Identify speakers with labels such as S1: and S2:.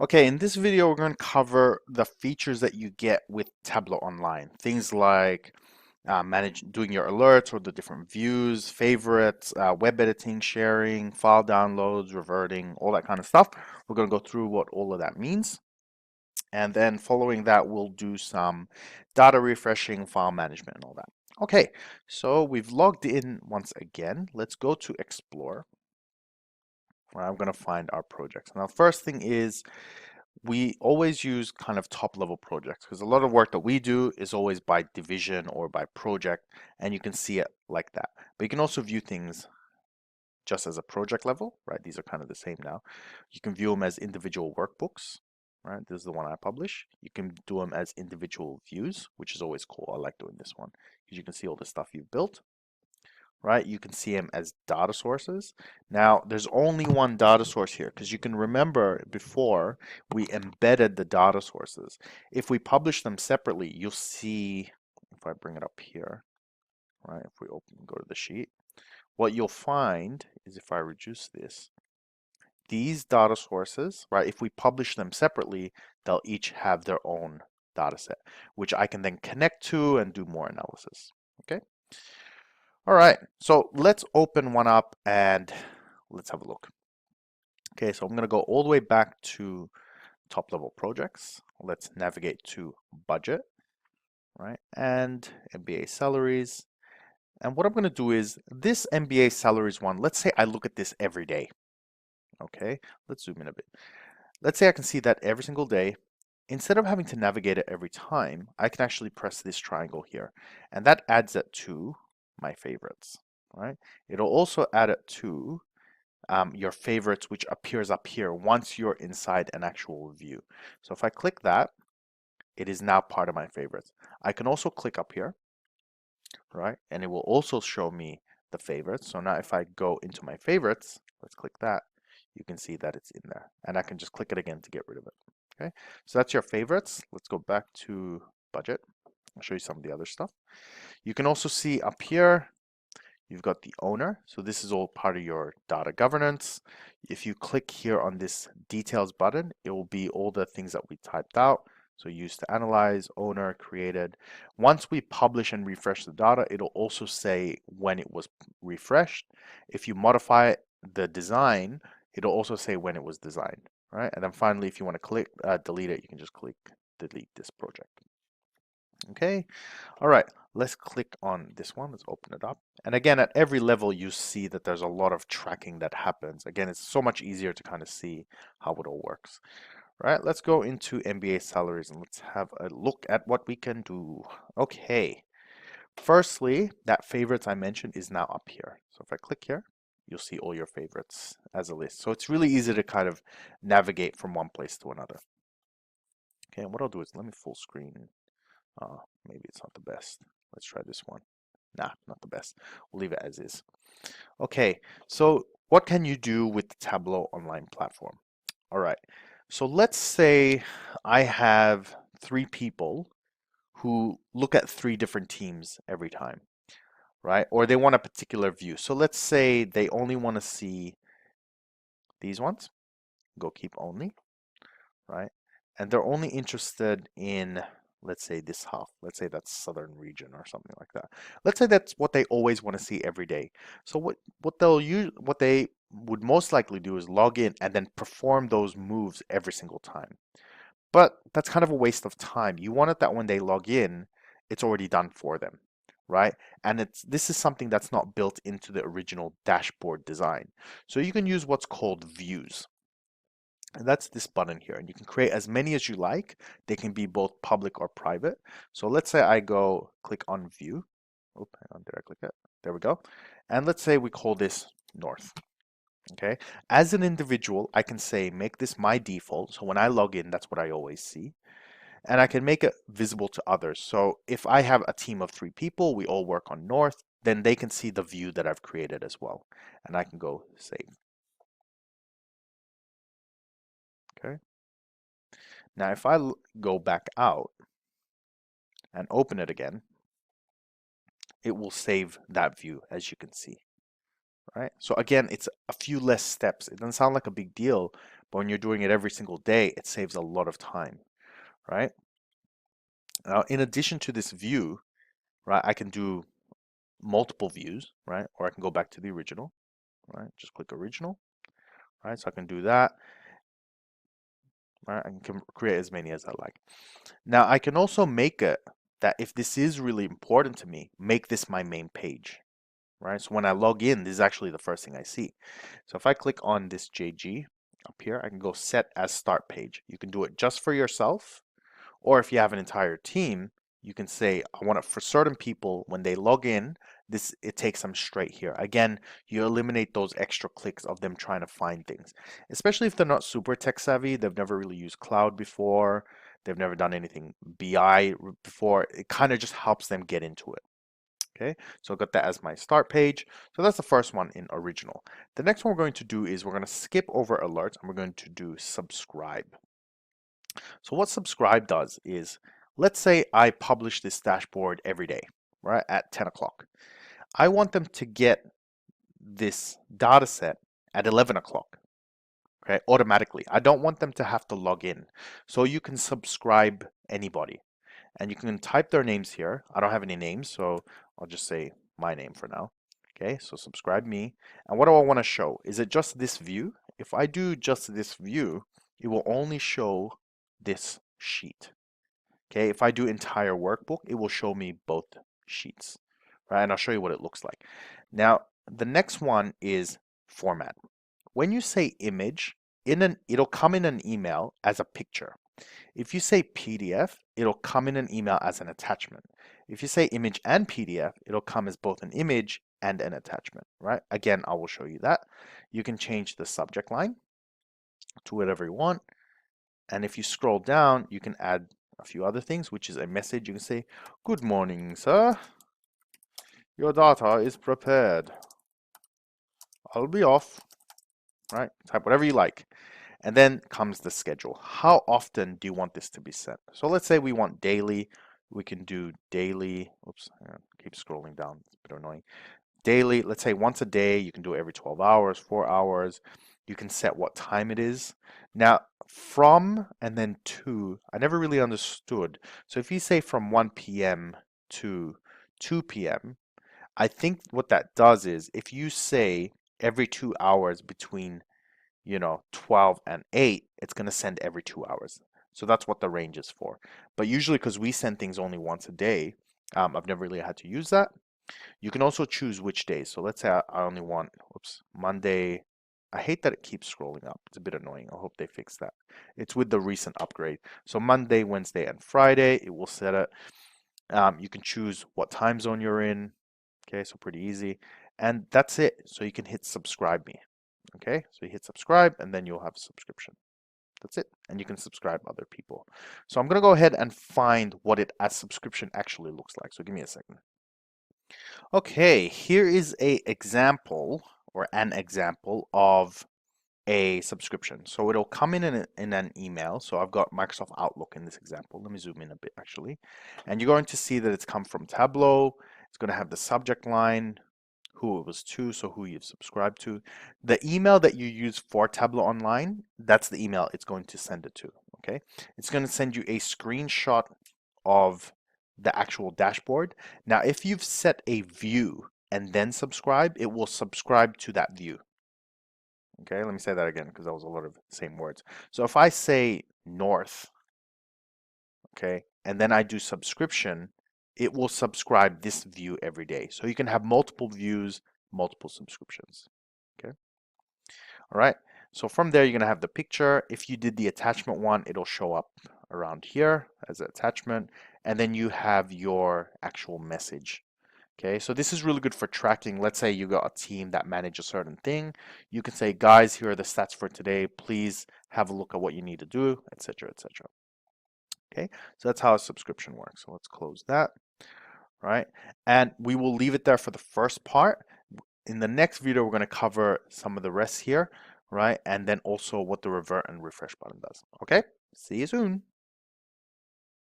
S1: Okay, in this video, we're going to cover the features that you get with Tableau Online. Things like doing your alerts or the different views, favorites, web editing, sharing, file downloads, reverting, all that kind of stuff. We're going to go through what all of that means. And then following that, we'll do some data refreshing, file management, and all that. Okay, so we've logged in once again. Let's go to Explore, where I'm going to find our projects. Now, first thing is, we always use kind of top level projects because a lot of work that we do is always by division or by project, and you can see it like that. But you can also view things just as a project level, right? These are kind of the same now. You can view them as individual workbooks, right? This is the one I publish. You can do them as individual views, which is always cool. I like doing this one because you can see all the stuff you've built, right? You can see them as data sources. Now, there's only one data source here because you can remember before we embedded the data sources. If we publish them separately, you'll see, if I bring it up here, right? If we go to the sheet, what you'll find is if I reduce this, these data sources, right? If we publish them separately, they'll each have their own data set, which I can then connect to and do more analysis, okay? All right, so let's open one up and let's have a look. Okay, so I'm going to go all the way back to top level projects. Let's navigate to budget, right? And MBA salaries. And what I'm going to do is this MBA salaries one, let's say I look at this every day. Okay, let's zoom in a bit. Let's say I can see that every single day. Instead of having to navigate it every time, I can actually press this triangle here, and that adds it to my favorites, right? It'll also add it to your favorites, which appears up here once you're inside an actual view. So if I click that, it is now part of my favorites. I can also click up here, right? And it will also show me the favorites. So now if I go into my favorites, let's click that, you can see that it's in there. And I can just click it again to get rid of it. Okay, so that's your favorites. Let's go back to budget. I'll show you some of the other stuff. You can also see up here, you've got the owner. So this is all part of your data governance. If you click here on this details button, it will be all the things that we typed out. So used to analyze, owner, created. Once we publish and refresh the data, it'll also say when it was refreshed. If you modify the design, it'll also say when it was designed, right? And then finally, if you want to click delete it, you can just click delete this project. Okay, all right, let's click on this one. Let's open it up. And again, at every level, you see that there's a lot of tracking that happens. Again, it's so much easier to kind of see how it all works. All right, let's go into MBA salaries and let's have a look at what we can do. Okay, firstly, that favorites I mentioned is now up here. So if I click here, you'll see all your favorites as a list. So it's really easy to kind of navigate from one place to another. Okay, and what I'll do is let me full screen. Maybe it's not the best. Let's try this one. Nah, not the best. We'll leave it as is. Okay, so what can you do with the Tableau online platform? All right, so let's say I have 3 people who look at 3 different teams every time, right? Or they want a particular view. So let's say they only want to see these ones. Go keep only, right? And they're only interested in, let's say, this half. Let's say that's southern region or something like that. Let's say that's what they always want to see every day. So what they would most likely do is log in and then perform those moves every single time. But that's kind of a waste of time. You want it that when they log in, it's already done for them, right? And this is something that's not built into the original dashboard design. So you can use what's called views. And that's this button here. And you can create as many as you like. They can be both public or private. So let's say I go click on view. Oh, hang on, did I click it? There we go. And let's say we call this north. Okay. As an individual, I can say make this my default. So when I log in, that's what I always see. And I can make it visible to others. So if I have a team of 3 people, we all work on north, then they can see the view that I've created as well. And I can go save. Okay. Now, if I go back out and open it again, it will save that view, as you can see, right? So again, it's a few less steps. It doesn't sound like a big deal, But when you're doing it every single day, it saves a lot of time, right? Now, in addition to this view, right, I can do multiple views, right? Or I can go back to the original, right? Just click original, right? So I can do that, right? I can create as many as I like. Now I can also make it that if this is really important to me, make this my main page, right? So when I log in, this is actually the first thing I see. So if I click on this JG up here, I can go set as start page. You can do it just for yourself, or if you have an entire team, you can say, I want it for certain people when they log in, it takes them straight here. Again, you eliminate those extra clicks of them trying to find things, especially if they're not super tech savvy, they've never really used cloud before, they've never done anything BI before. It kind of just helps them get into it. Okay, so I've got that as my start page. So that's the first one in original. The next one we're going to do is we're going to skip over alerts and we're going to do subscribe. So what subscribe does is, let's say I publish this dashboard every day, right, at 10 o'clock. I want them to get this data set at 11 o'clock, okay, automatically. I don't want them to have to log in. So you can subscribe anybody and you can type their names here. I don't have any names, so I'll just say my name for now. Okay, so subscribe me. And what do I want to show? Is it just this view? If I do just this view, it will only show this sheet. Okay, if I do entire workbook, it will show me both sheets, right? And I'll show you what it looks like. Now, the next one is format. When you say image, it'll come in an email as a picture. If you say PDF, it'll come in an email as an attachment. If you say image and PDF, it'll come as both an image and an attachment, right? Again, I will show you that. You can change the subject line to whatever you want. And if you scroll down, you can add a few other things, which is a message. You can say, good morning, sir. Your data is prepared. I'll be off, right? Type whatever you like. And then comes the schedule. How often do you want this to be sent? So let's say we want daily. We can do daily. Oops, keep scrolling down. It's a bit annoying. Daily, let's say once a day. You can do it every 12 hours, 4 hours. You can set what time it is. Now, from and then to, I never really understood. So if you say from 1 p.m. to 2 p.m., I think what that does is if you say every 2 hours between 12 and 8, it's going to send every 2 hours. So that's what the range is for. But usually because we send things only once a day, I've never really had to use that. You can also choose which days. So let's say I only want, Monday. I hate that it keeps scrolling up. It's a bit annoying. I hope they fix that. It's with the recent upgrade. So Monday, Wednesday, and Friday, it will set it. You can choose what time zone you're in. Okay, so pretty easy. And that's it. So you can hit subscribe me. Okay, so you hit subscribe and then you'll have a subscription. That's it. And you can subscribe other people. So I'm going to go ahead and find what it as subscription actually looks like. So give me a second. Okay, here is a example or an example of a subscription. So it'll come in an email. So I've got Microsoft Outlook in this example. Let me zoom in a bit actually. And you're going to see that it's come from Tableau. It's going to have the subject line, who it was to, so who you've subscribed to. The email that you use for Tableau Online, that's the email it's going to send it to, okay? It's going to send you a screenshot of the actual dashboard. Now, if you've set a view and then subscribe, it will subscribe to that view. Okay, let me say that again because that was a lot of the same words. So if I say north, okay, and then I do subscription, it will subscribe this view every day. So you can have multiple views, multiple subscriptions. Okay. All right. So from there, you're going to have the picture. If you did the attachment one, it'll show up around here as an attachment. And then you have your actual message. Okay, so this is really good for tracking. Let's say you got a team that manage a certain thing. You can say, guys, here are the stats for today. Please have a look at what you need to do, etc., etc. Okay, so that's how a subscription works. So let's close that, right? And we will leave it there for the first part. In the next video, we're going to cover some of the rest here, right? And then also what the revert and refresh button does. Okay, see you soon.